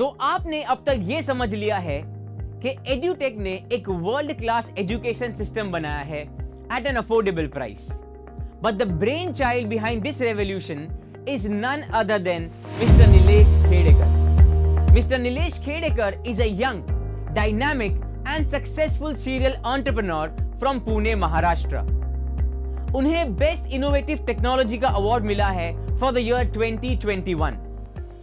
तो आपने अब तक ये समझ लिया है कि एड्यूटेक ने एक वर्ल्ड क्लास एजुकेशन सिस्टम बनाया है at an affordable price. But the brainchild behind this revolution is none other than Mr. Nilesh Khedekar. Mr. Nilesh Khedekar is a young, dynamic and successful serial entrepreneur from Pune, Maharashtra. उन्हें best innovative technology का award मिला है for the year 2021.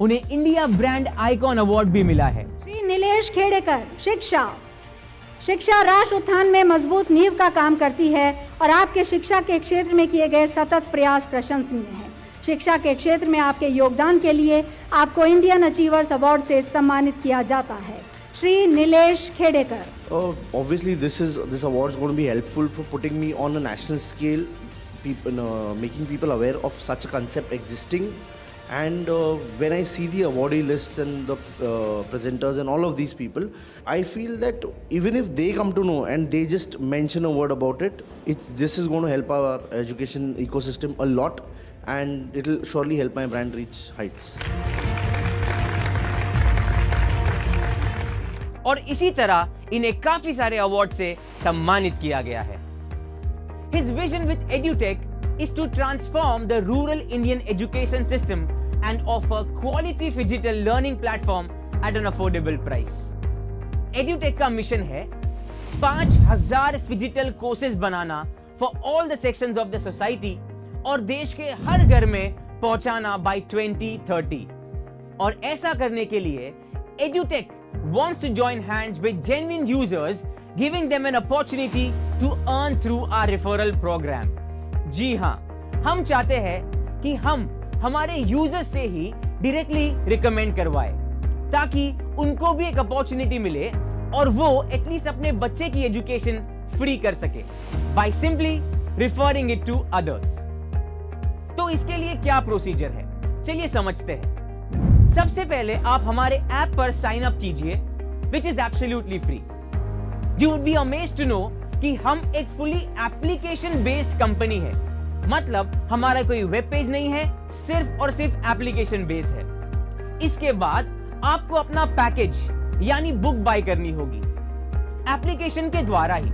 उन्हें India brand icon award भी मिला है. श्री नीलेश खेड़ेकर, शिक्षा राष्ट्र उत्थान में मजबूत नींव का काम करती है और आपके शिक्षा के क्षेत्र में किए गए सतत प्रयास प्रशंसनीय हैं. शिक्षा के क्षेत्र में आपके योगदान के लिए आपको इंडियन अचीवर्स अवार्ड से सम्मानित किया जाता है. Shri Nilesh Khedekar. Obviously, this award is going to be helpful for putting me on a national scale, making people aware of such a concept existing. And when I see the awardee lists and the presenters and all of these people, I feel that even if they come to know and they just mention a word about it, this is going to help our education ecosystem a lot, and it will surely help my brand reach heights. और इसी तरह इन्हें काफी सारे award से सम्मानित किया गया है. His vision with EduTech is to transform the rural Indian education system and offer quality digital learning platform at an affordable price. EduTech का मिशन है 5000 digital courses banana for all the sections of the society और देश के हर घर में पहुंचाना by 2030. और ऐसा करने के लिए EduTech wants to join hands with genuine users, giving them an opportunity to earn through our referral program. जी हाँ, हम चाहते हैं कि हम हमारे यूजर्स से ही डायरेक्टली रिकमेंड करवाए ताकि उनको भी एक अपॉर्चुनिटी मिले और वो एटलीस्ट अपने बच्चे की एजुकेशन फ्री कर सके by simply referring it to others. तो इसके लिए क्या प्रोसीजर है, चलिए समझते हैं. सबसे पहले आप हमारे ऐप पर साइन अप कीजिए, which is absolutely free. You would be amazed to know कि हम एक फुली एप्लीकेशन बेस्ड कंपनी है. मतलब हमारा कोई वेब पेज नहीं है, सिर्फ और सिर्फ एप्लीकेशन बेस है. इसके बाद आपको अपना पैकेज यानी बुक बाय करनी होगी एप्लीकेशन के द्वारा ही.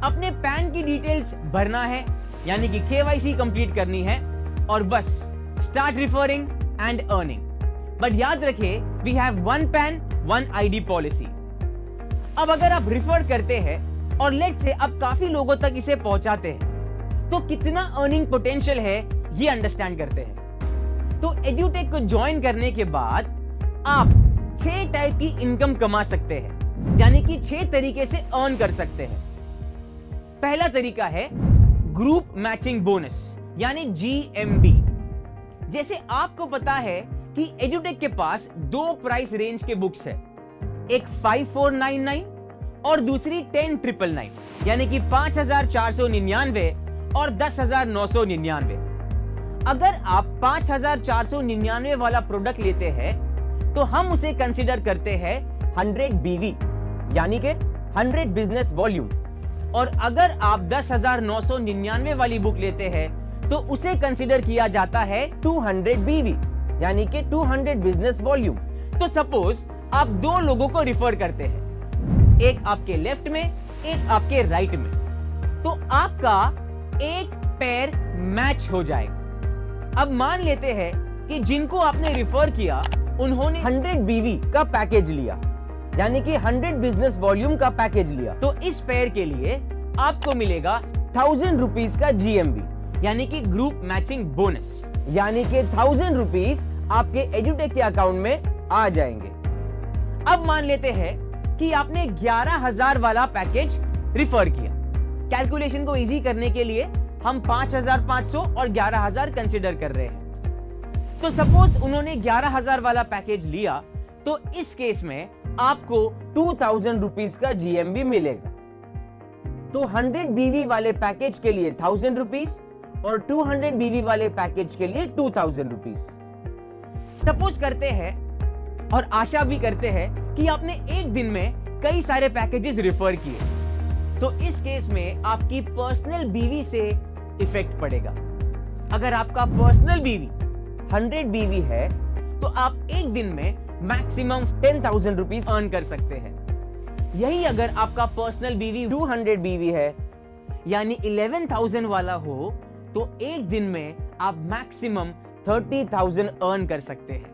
अपने पैन की डिटेल्स भरना है यानी कि KYC कंप्लीट करनी है और बस start referring and earning. But याद रखिए, we have one PAN one ID policy. अब अगर आप रिफर करते हैं और लेट्स से अब काफी लोगों तक इसे पहुंचाते हैं तो कितना अर्निंग पोटेंशियल है ये अंडरस्टैंड करते हैं. तो एड्यूटेक को ज्वाइन करने के बाद आप 6 टाइप की इनकम कमा सकते हैं, यानी कि 6 तरीके से अर्न कर सकते हैं. पहला तरीका है ग्रुप मैचिंग बोनस यानी GMB. जैसे आपको पता है कि एड्यूटेक के पास 2 प्राइस रेंज के बुक्स है, एक 5499 और दूसरी 10999 यानी कि 5499 और 10,999. अगर आप 5499 वाला प्रोडक्ट लेते हैं तो हम उसे कंसीडर करते हैं 100 BV यानी कि 100 बिजनेस वॉल्यूम. और अगर आप 10,999 वाली बुक लेते हैं तो उसे कंसीडर किया जाता है 200 BV यानी कि 200 बिजनेस वॉल्यूम. तो सपोज आप 2 लोगों को रिफर करते हैं, एक आपके लेफ्ट में एक आपके राइट में, तो आपका एक पेयर मैच हो जाएगा. अब मान लेते हैं कि जिनको आपने रिफर किया उन्होंने 100 BV का पैकेज लिया यानी कि 100 बिजनेस वॉल्यूम का पैकेज लिया. तो इस पेयर के लिए आपको मिलेगा 1000 रुपीज का GMB यानी कि ग्रुप मैचिंग बोनस, यानी कि 1000 रुपीज आपके एड्यूटेक के अकाउंट में आ जाएंगे. अब मान लेते हैं कि आपने 11,000 वाला पैकेज रिफर किया. कैलकुलेशन को इजी करने के लिए हम 5,500 और 11,000 कंसीडर कर रहे हैं. तो सपोज उन्होंने 11,000 वाला पैकेज लिया तो इस केस में आपको 2,000 रुपीज का GMB मिलेगा. तो 100 BV वाले पैकेज के लिए 1,000 रुपीज और 200 BV वाले पैकेज के लिए 2,000 रुपीज. सपोज करते हैं और आशा भी करते हैं कि आपने एक दिन में कई सारे पैकेजेस रिफर किए, तो इस केस में आपकी पर्सनल BV से इफेक्ट पड़ेगा. अगर आपका पर्सनल BV 100 BV है तो आप एक दिन में मैक्सिमम 10,000 रुपीज अर्न कर सकते हैं। यही अगर आपका पर्सनल बीवी 200 बीवी है यानी 11,000 वाला हो तो एक दिन में आप मैक्सिमम 30,000 अर्न कर सकते हैं।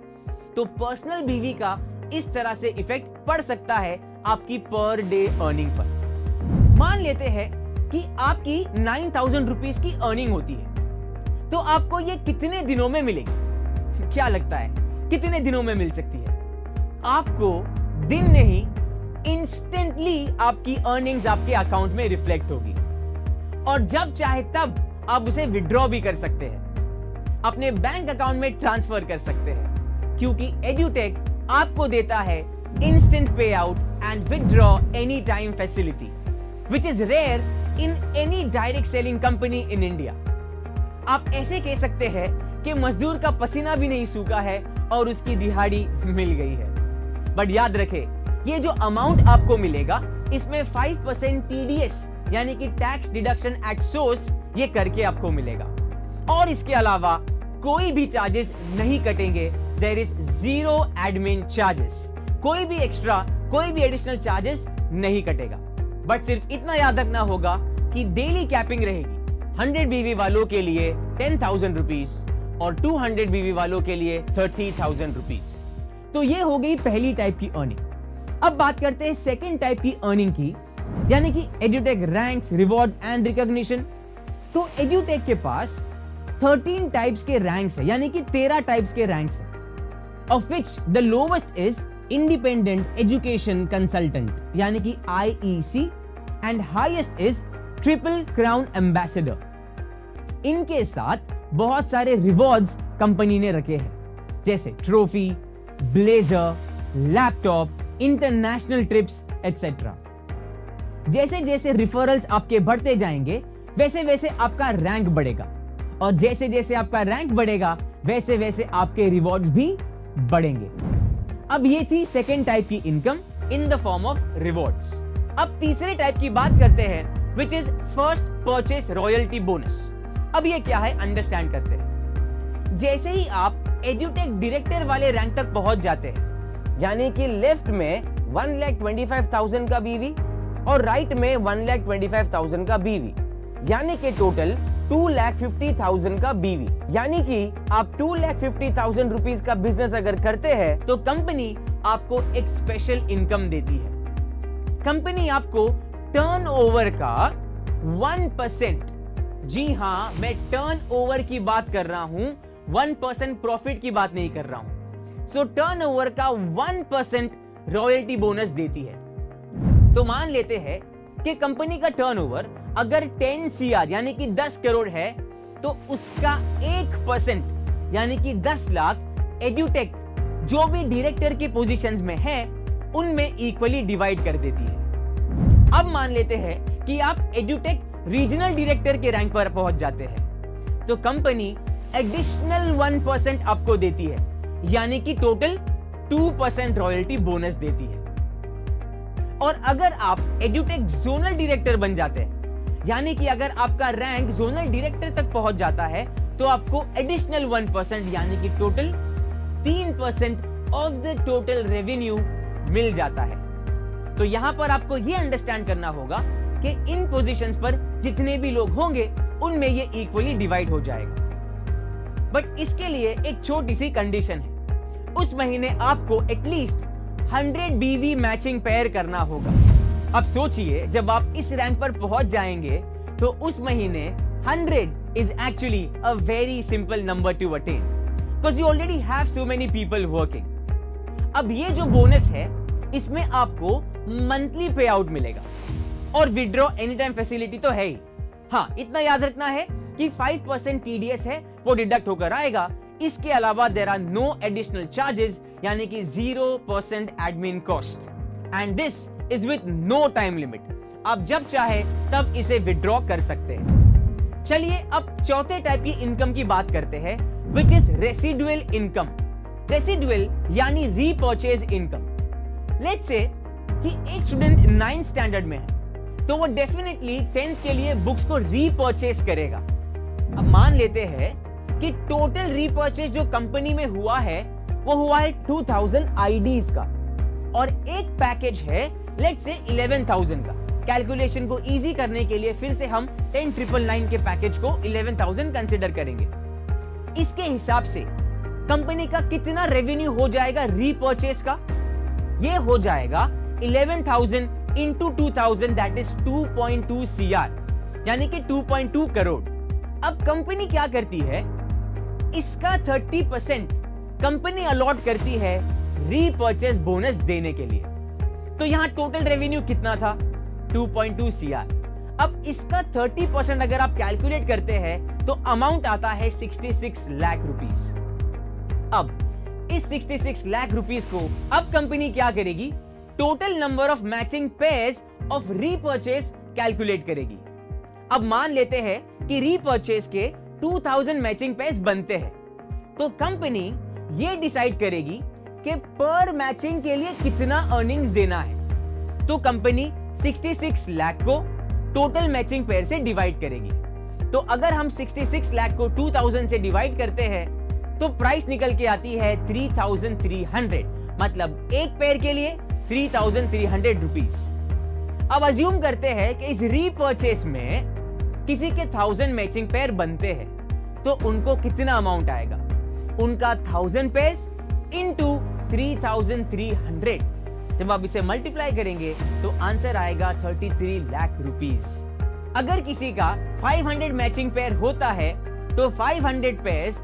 तो पर्सनल बीवी का इस तरह से इफेक्ट पड़ सकता है आपकी पर डे अर्निंग पर। मान लेते हैं कि आपकी 9,000 रुपीज की अर्निंग होती है, तो आपको ये कितने दिनों में मिलेगी? क्या लगता है कितने दिनों में मिल सकती है? आपको दिन नहीं, इंस्टेंटली आपकी अर्निंग्स आपके अकाउंट में रिफ्लेक्ट होगी और जब चाहे तब आप उसे विड्रॉ भी कर सकते हैं, अपने बैंक अकाउंट में ट्रांसफर कर सकते हैं, क्योंकि एड्यूटेक आपको देता है instant pay out and withdraw any time facility, which is rare in any direct selling company in India. आप ऐसे कह सकते हैं कि मजदूर का पसीना भी नहीं सूखा है और उसकी दिहाड़ी मिल गई है। बट याद रखें, ये जो अमाउंट आपको मिलेगा इसमें 5% टीडीएस यानी कि टैक्स डिडक्शन एट सोर्स ये करके आपको मिलेगा और इसके अलावा कोई भी चार्जेस नहीं कटेंगे। There is zero admin charges, कोई भी एक्स्ट्रा, कोई भी एडिशनल चार्जेस नहीं कटेगा। बट सिर्फ इतना याद रखना होगा कि डेली कैपिंग रहेगी। 100 बीवी वालों के लिए 10,000 रुपीज और 200 बीवी वालों के लिए 30,000 रुपीज। तो ये हो गई पहली टाइप की अर्निंग। अब बात करते हैं सेकेंड टाइप की अर्निंग की, यानी कि एड्यूटेक रैंक्स, रिवॉर्ड्स एंड रिकॉग्निशन। तो एड्यूटेक के पास 13 टाइप्स के रैंक्स है, यानी कि 13 टाइप्स के रैंक्स है, of which the lowest is independent education consultant यानी कि IEC and highest is triple crown ambassador. इनके साथ बहुत सारे रिवॉर्ड्स कंपनी ने रखे हैं, जैसे trophy, blazer, laptop, international trips etcetera. जैसे जैसे रिफरल्स आपके बढ़ते जाएंगे वैसे वैसे आपका रैंक बढ़ेगा और जैसे जैसे आपका रैंक बढ़ेगा वैसे वैसे आपके रिवॉर्ड्स भी बढ़ेंगे। अब ये थी सेकेंड टाइप की income in the form of rewards. अब तीसरे टाइप की बात करते हैं, which is first purchase royalty bonus. अब ये क्या है अंडरस्टैंड करते हैं। जैसे ही आप एड्यूटेक डायरेक्टर वाले रैंक तक पहुंच जाते हैं, यानी कि लेफ्ट में 1,25,000 का बीवी और राइट में 1,25,000 का बीवी, यानी कि टोटल 2,50,000 का बीवी, यानी कि आप 2,50,000 रुपीज का बिजनेस अगर करते हैं तो कंपनी आपको एक स्पेशल इनकम देती है। कंपनी आपको टर्नओवर का 1%, जी हां मैं टर्नओवर की बात कर रहा हूं, 1% प्रॉफिट की बात नहीं कर रहा हूं। सो टर्नओवर का 1% रॉयल्टी बोनस देती है। तो मान लेते हैं कि कंपनी का टर्नओवर अगर 10 CR यानी कि 10 करोड़ है तो उसका 1% यानी कि 10 लाख एड्यूटेक जो भी डायरेक्टर की पोजीशंस में है उनमें इक्वली डिवाइड कर देती है। अब मान लेते हैं कि आप एड्यूटेक रीजनल डायरेक्टर के रैंक पर पहुंच जाते हैं तो कंपनी एडिशनल 1% आपको देती है, यानी कि टोटल 2% रॉयल्टी बोनस देती है। और अगर आप एड्यूटेक जोनल डायरेक्टर बन जाते हैं, यानी कि अगर आपका रैंक जोनल डायरेक्टर तक पहुंच जाता है तो आपको एडिशनल 1% यानी कि total 3% of the total revenue मिल जाता है। तो यहां पर आपको यह अंडरस्टैंड करना होगा कि इन पोजीशंस पर जितने भी लोग होंगे उनमें ये इक्वली डिवाइड हो जाएगा। बट इसके लिए एक छोटी सी कंडीशन है, उस महीने आपको एटलीस्ट 100 बीवी मैचिंग पेयर करना होगा। अब सोचिए जब आप इस रैंक पर पहुंच जाएंगे तो उस महीने 100 is actually a very simple number to attain because you already have so many people working. अब ये जो बोनस है इसमें आपको मंथली पे आउट मिलेगा और विड्रॉ एनी टाइम फैसिलिटी तो है ही। हाँ, इतना याद रखना है कि 5% टीडीएस है वो डिडक्ट होकर आएगा। इसके अलावा there are no additional charges यानी कि 0% admin cost and this is with no time limit. आप जब चाहे तब इसे विड्रॉ कर सकते हैं। चलिए अब चौथे टाइप की इनकम की बात करते हैं, which is residual income. Residual यानी रीपर्चेज इनकम। लेट्स से कि एक स्टूडेंट 9th स्टैंडर्ड में है तो वो डेफिनेटली 10th के लिए बुक्स को रीपर्चेज करेगा। अब मान लेते हैं कि टोटल रीपर्चेज जो कंपनी में हुआ है वो हुआ है 2000 IDs का, और एक पैकेज है लेट्स से 11,000 का। कैलकुलेशन को इजी करने के लिए फिर से हम 10,999 के पैकेज को 11,000 कंसिडर करेंगे। इसके हिसाब से कंपनी का कितना रेवेन्यू हो जाएगा रीपर्चेस का? ये हो जाएगा 11,000 into 2,000, दैट इज 2.2 CR, यानी कि 2.2 करोड़। अब कंपनी क्या करती है, इसका 30% कंपनी अलॉट करती है रीपर्चेस बोनस देने के लिए। तो यहां टोटल रेवेन्यू कितना था? 2.2 CR। अब इसका 30% अगर आप कैलकुलेट करते हैं तो अमाउंट आता है 66 लाख रुपीस। अब इस 66 लाख रुपीस को अब कंपनी क्या करेगी? Total number of matching pairs of repurchase calculate करेगी। अब मान लेते हैं कि रीपर्चेस के 2000 मैचिंग पेयर्स बनते हैं, तो कंपनी ये डिसाइड करेगी कि पर मैचिंग के लिए कितना अर्निंग्स देना है। तो कंपनी 66 लाख को टोटल मैचिंग पेयर से डिवाइड करेगी। तो अगर हम 66 लाख को 2000 से डिवाइड करते हैं तो प्राइस निकल के आती है 3,300, मतलब एक पेयर के लिए 3,300 रुपीस। अब अज्यूम करते हैं कि इस रीपर्चेस में किसी के 1000 मैचिंग पेयर बनते हैं, तो उनको कितना अमाउंट आएगा? उनका 1000 पेयर्स इंटू 3,300। जब आप इसे मल्टीप्लाई करेंगे तो आंसर आएगा 33 लाख रुपीस। अगर किसी का 500 मैचिंग पेयर होता है तो 500 पेयर्स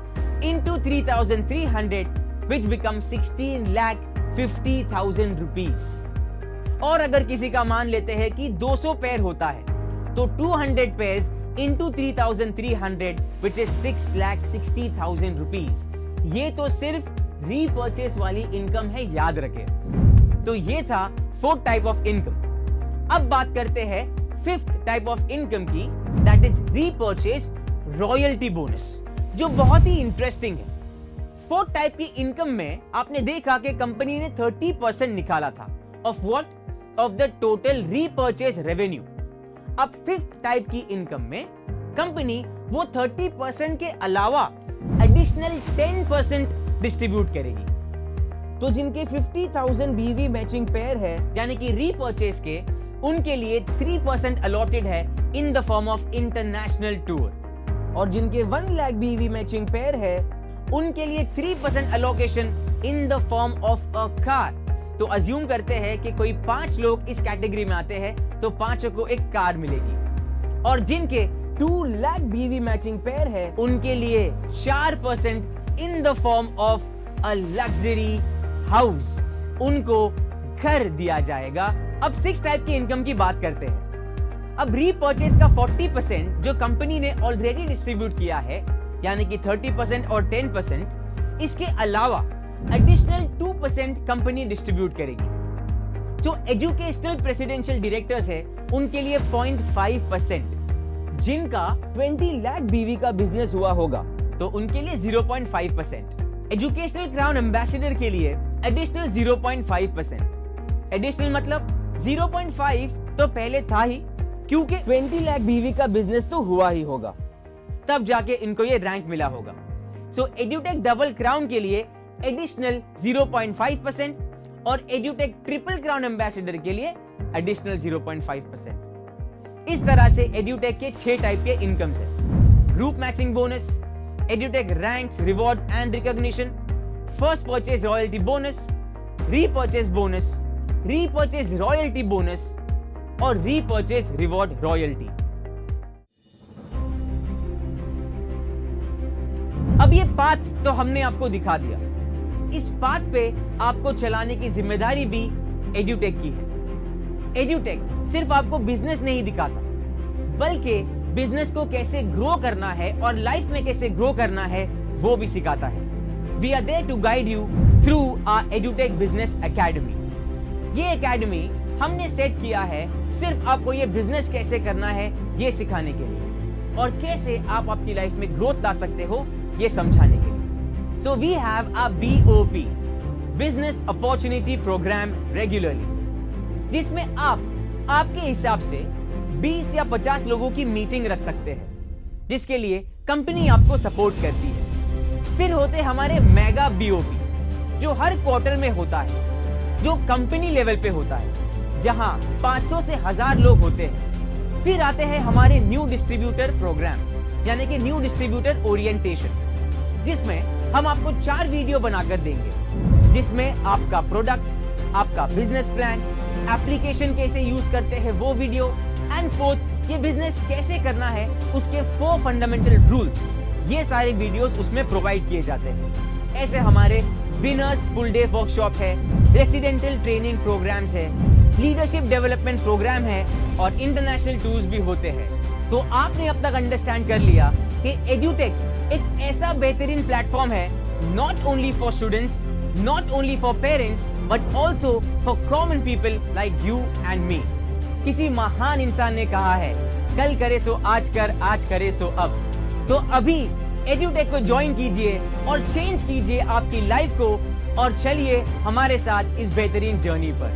इंटू 3,300 विच बिकम 16,50,000 रुपीस। और अगर किसी का मान लेते हैं कि 200 पेयर होता है तो 200 pairs into 3,300 which is 6,60,000 rupees. ये तो सिर्फ रीपर्चेस वाली इनकम है, याद रखें। तो ये था फोर्थ टाइप ऑफ इनकम। अब बात करते हैं फिफ्थ टाइप ऑफ इनकम की, that is repurchase royalty bonus, जो बहुत ही इंटरेस्टिंग है। फोर्थ टाइप की इनकम में आपने देखा कि कंपनी ने 30% निकाला था of what? Of the total repurchase revenue. अब फिफ्थ टाइप की इनकम में कंपनी वो 30% के अलावा एडिशनल 10% डिस्ट्रीब्यूट करेगी। तो जिनके 50,000 BV मैचिंग पेयर है, यानी कि रीपर्चेस के, उनके लिए 3% अलॉटेड है in the form of international tour. और जिनके 1 लाख BV मैचिंग पेयर है, उनके लिए 3% allocation in the form of a car. तो अज्यूम करते हैं कि कोई 5 लोग इस कैटेगरी में आते हैं, तो 5 को एक कार मिलेगी। और जिनके 2 लाख BV मैचिंग पेयर है, उनके लिए 4% in the form of a luxury house, उनको घर दिया जाएगा। अब 6 टाइप की इनकम की बात करते हैं। अब रीपर्चेस का 40% जो कंपनी ने ऑलरेडी डिस्ट्रीब्यूट किया है, यानी कि 30% और 10%, इसके अलावा एडिशनल 2% कंपनी डिस्ट्रीब्यूट करेगी। जो एजुकेशनल प्रेसिडेंशियल डायरेक्टर्स है, उनके लिए 0.5%, जिनका 20 लाख BV का बिजनेस हुआ होगा तो उनके लिए 0.5%, एजुकेशनल क्राउन एम्बेसडर के लिए एडिशनल 0.5%। एडिशनल मतलब 0.5 तो पहले था ही, क्योंकि 20 लाख BV का बिजनेस तो हुआ ही होगा, तब जाके इनको ये रैंक मिला होगा। सो एड्यूटेक डबल क्राउन के लिए एडिशनल 0.5% और एड्यूटेक ट्रिपल क्राउन एम्बेसडर के लिए एडिशनल 0.5%। इस तरह से एड्यूटेक के 6 टाइप के इनकम्स है। Group matching bonus, edutech ranks, rewards and recognition, first purchase royalty bonus, repurchase bonus, repurchase royalty bonus और रीपर्चेज रिवॉर्ड रॉयल्टी। अब ये पाथ तो हमने आपको दिखा दिया। इस पाथ पे आपको चलाने की जिम्मेदारी भी एड्यूटेक की है। एड्यूटेक सिर्फ आपको बिजनेस नहीं दिखाता, बल्कि बिजनेस को कैसे ग्रो करना है और लाइफ में कैसे ग्रो करना है वो भी सिखाता है। We are there to guide you through our edutech business academy. ये एकेडमी हमने सेट किया है सिर्फ आपको ये बिजनेस कैसे करना है ये सिखाने के लिए, और कैसे आप आपकी लाइफ में ग्रोथ ला सकते हो ये समझाने के लिए। So we have a BOP, business opportunity program regularly, जिसमें आप आपके हिसाब से 20 या 50 लोगों की मीटिंग रख सकते हैं, जिसके लिए कंपनी आपको सपोर्ट करती है। फिर होते हमारे मेगा BOP, जो हर क्वार्टर में होता है, जो कंपनी लेवल पे होता है, जहां 500 से 1000 लोग होते हैं। फिर आते हैं हमारे न्यू डिस्ट्रीब्यूटर प्रोग्राम, यानी कि न्यू डिस्ट्रीब्यूटर ओरिएंटेशन, जिसमें हम आपको 4 वीडियो बनाकर देंगे, जिसमें आपका प्रोडक्ट, आपका बिजनेस प्लान, एप्लीकेशन कैसे यूज करते हैं वो वीडियो, एंड फोर्थ ये बिजनेस कैसे करना है उसके 4 फंडामेंटल रूल्स, ये सारे वीडियोस उसमें प्रोवाइड किए जाते हैं। ऐसे हमारे विनर्स फुल डे वर्कशॉप है, रेसिडेंटल ट्रेनिंग प्रोग्राम्स है, लीडरशिप डेवलपमेंट प्रोग्राम है और इंटरनेशनल टूर्स भी होते हैं। तो आपने अब तक अंडरस्टैंड कर लिया कि एड्यूटेक एक ऐसा बेहतरीन प्लेटफॉर्म है, not only for students, not only for parents, but also for common people like you and me. किसी महान इंसान ने कहा है, कल करे सो आज कर, आज करे सो अब। तो अभी एड्यूटेक को ज्वाइन कीजिए और चेंज कीजिए आपकी लाइफ को, और चलिए हमारे साथ इस बेहतरीन जर्नी पर।